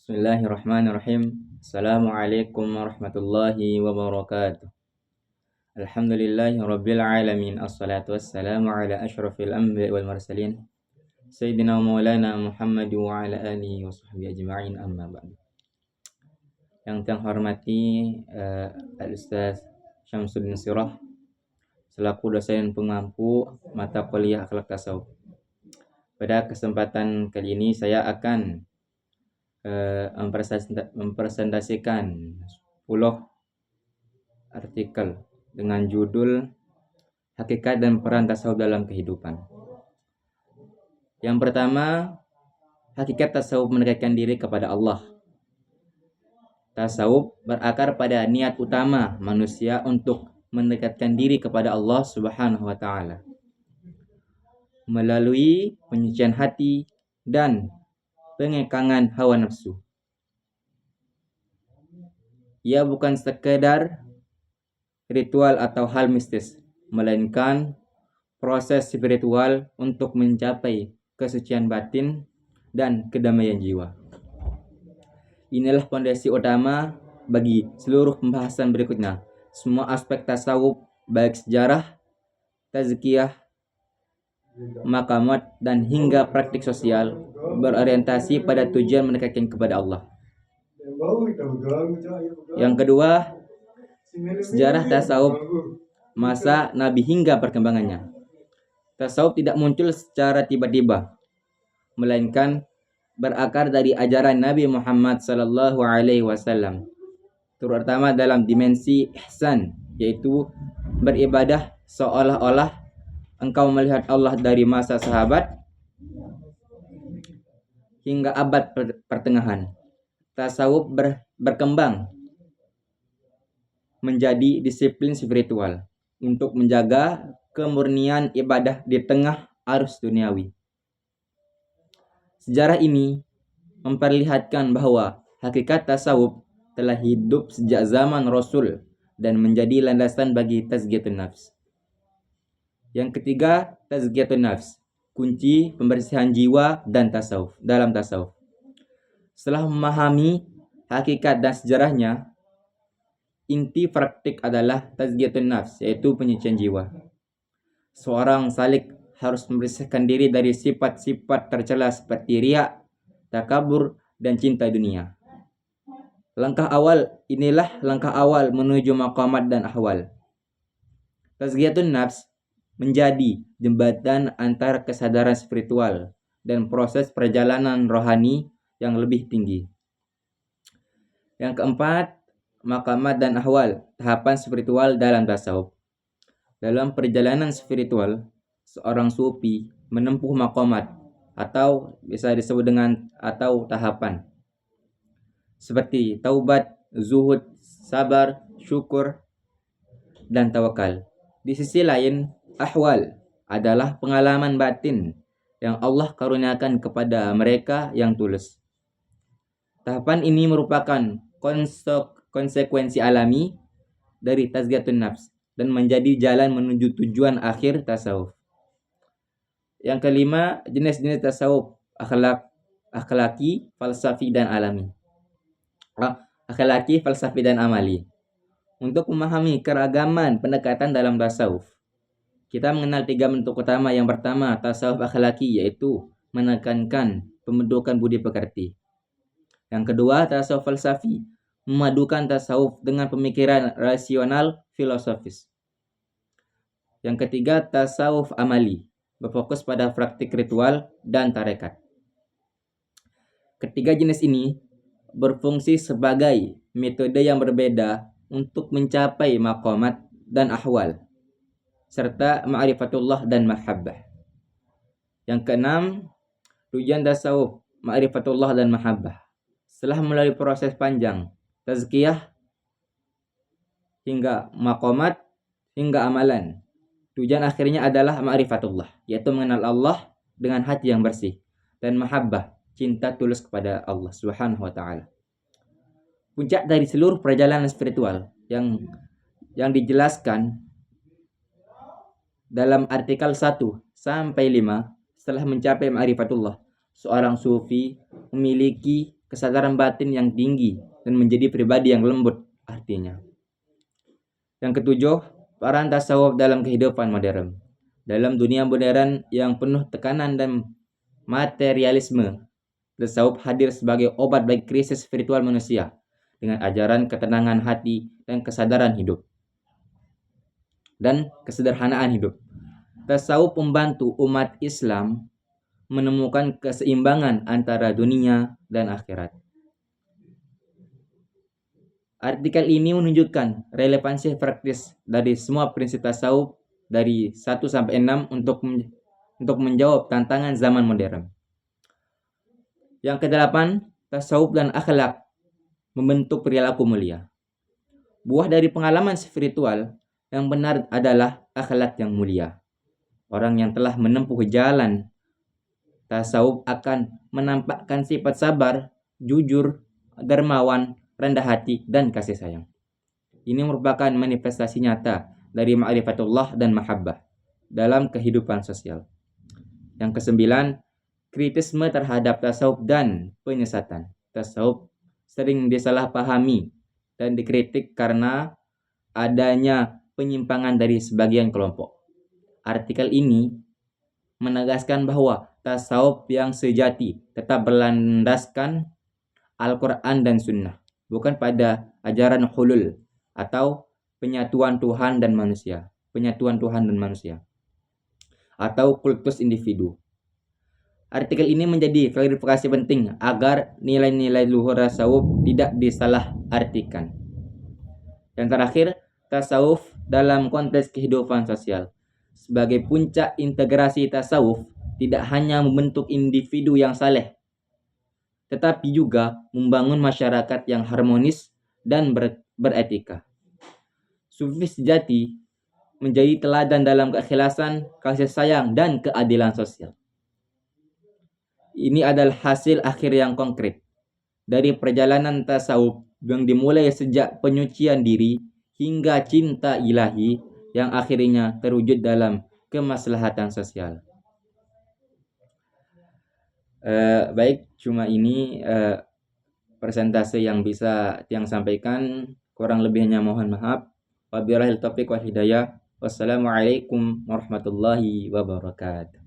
Bismillahirrahmanirrahim. Assalamualaikum warahmatullahi wabarakatuh. Alhamdulillahi rabbil alamin. Assalatu wassalamu ala asyrafil anbiya'i wal mursalin Sayyidina Maulana Muhammad wa ala alihi wa sahbihi ajma'in, amma ba'du. Yang terhormati Al-Ustaz Syamsuddin Sirah selaku dosen pengampu mata kuliah akhlak tasawuf. Pada kesempatan kali ini saya akan mempresentasikan 10 artikel dengan judul Hakikat dan Peran Tasawuf dalam Kehidupan. Yang pertama, hakikat tasawuf mendekatkan diri kepada Allah. Tasawuf berakar pada niat utama manusia untuk mendekatkan diri kepada Allah Subhanahu wa taala melalui penyucian hati dan pengekangan hawa nafsu. Ia bukan sekedar ritual atau hal mistis, melainkan proses spiritual untuk mencapai kesucian batin dan kedamaian jiwa. Inilah fondasi utama bagi seluruh pembahasan berikutnya. Semua aspek tasawuf, baik sejarah, tazkiyah, maqamat, dan hingga praktik sosial, berorientasi pada tujuan mendekatkan kepada Allah. Yang kedua, sejarah tasawuf, masa Nabi hingga perkembangannya. Tasawuf tidak muncul secara tiba-tiba, melainkan berakar dari ajaran Nabi Muhammad SAW, terutama dalam dimensi ihsan, yaitu beribadah seolah-olah engkau melihat Allah dari masa sahabat hingga abad pertengahan. Tasawuf berkembang menjadi disiplin spiritual untuk menjaga kemurnian ibadah di tengah arus duniawi. Sejarah ini memperlihatkan bahwa hakikat tasawuf telah hidup sejak zaman Rasul dan menjadi landasan bagi tazkiyatun nafs. Yang ketiga, tazkiyatun nafs, kunci pembersihan jiwa dan tasawuf dalam tasawuf. Setelah memahami hakikat dan sejarahnya, inti praktik adalah tazkiyatun nafs, yaitu penyucian jiwa. Seorang salik harus membersihkan diri dari sifat-sifat tercela seperti riya, takabur, dan cinta dunia. Inilah langkah awal menuju maqamat dan ahwal. Tazkiyatun nafs menjadi jembatan antara kesadaran spiritual dan proses perjalanan rohani yang lebih tinggi. Yang keempat, maqamat dan ahwal, tahapan spiritual dalam tasawuf. Dalam perjalanan spiritual, seorang sufi menempuh maqamat atau bisa disebut dengan tahapan seperti taubat, zuhud, sabar, syukur, dan tawakal. Di sisi lain, ahwal adalah pengalaman batin yang Allah karuniakan kepada mereka yang tulus. Tahapan ini merupakan konsekuensi alami dari tazkiyatun nafs dan menjadi jalan menuju tujuan akhir tasawuf. Yang kelima, jenis-jenis tasawuf, akhlaki, falsafi, dan alami. Akhlaki, falsafi, dan amali. Untuk memahami keragaman pendekatan dalam tasawuf, kita mengenal 3 bentuk utama. Yang pertama, tasawuf akhlaki, yaitu menekankan pembentukan budi pekerti. Yang kedua, tasawuf falsafi, memadukan tasawuf dengan pemikiran rasional filosofis. Yang ketiga, tasawuf amali, berfokus pada praktik ritual dan tarekat. Ketiga jenis ini berfungsi sebagai metode yang berbeda untuk mencapai maqamat dan ahwal, serta ma'rifatullah dan mahabbah. Yang keenam, tujuan tasawuf, ma'rifatullah dan mahabbah. Setelah melalui proses panjang, tazkiyah hingga maqamat hingga amalan, tujuan akhirnya adalah ma'rifatullah, yaitu mengenal Allah dengan hati yang bersih, dan mahabbah, cinta tulus kepada Allah Subhanahu wa taala. Puncak dari seluruh perjalanan spiritual yang dijelaskan dalam artikel 1 sampai 5, setelah mencapai ma'rifatullah, seorang sufi memiliki kesadaran batin yang tinggi, dan menjadi pribadi yang lembut artinya. Yang ketujuh, peran tasawuf dalam kehidupan modern. Dalam dunia modern yang penuh tekanan dan materialisme, tasawuf hadir sebagai obat bagi krisis spiritual manusia dengan ajaran ketenangan hati dan kesadaran hidup dan kesederhanaan hidup. Tasawuf membantu umat Islam menemukan keseimbangan antara dunia dan akhirat. Artikel ini menunjukkan relevansi praktis dari semua prinsip tasawuf dari 1 sampai 6 untuk menjawab tantangan zaman modern. Yang kedelapan, tasawuf dan akhlak membentuk perilaku mulia. Buah dari pengalaman spiritual yang benar adalah akhlak yang mulia. Orang yang telah menempuh jalan tasawuf akan menampakkan sifat sabar, jujur, dermawan, rendah hati, dan kasih sayang. Ini merupakan manifestasi nyata dari ma'rifatullah dan mahabbah dalam kehidupan sosial. Yang kesembilan, kritisme terhadap tasawuf dan penyesatan. Tasawuf sering disalahpahami dan dikritik karena adanya penyimpangan dari sebagian kelompok. Artikel ini menegaskan bahwa tasawuf yang sejati tetap berlandaskan Al-Quran dan Sunnah, bukan pada ajaran hulul atau penyatuan Tuhan dan manusia, atau kultus individu. Artikel ini menjadi klarifikasi penting agar nilai-nilai luhur tasawuf tidak disalahartikan. Yang terakhir, tasawuf dalam konteks kehidupan sosial. Sebagai puncak integrasi tasawuf tidak hanya membentuk individu yang saleh, tetapi juga membangun masyarakat yang harmonis dan beretika. Sufi sejati menjadi teladan dalam keikhlasan, kasih sayang, dan keadilan sosial. Ini adalah hasil akhir yang konkret dari perjalanan tasawuf yang dimulai sejak penyucian diri hingga cinta ilahi yang akhirnya terwujud dalam kemaslahatan sosial. Baik, cuma ini persentase yang bisa Tiang sampaikan, kurang lebihnya mohon maaf. Wabillahi taufiq wal hidayah. Wassalamualaikum warahmatullahi wabarakatuh.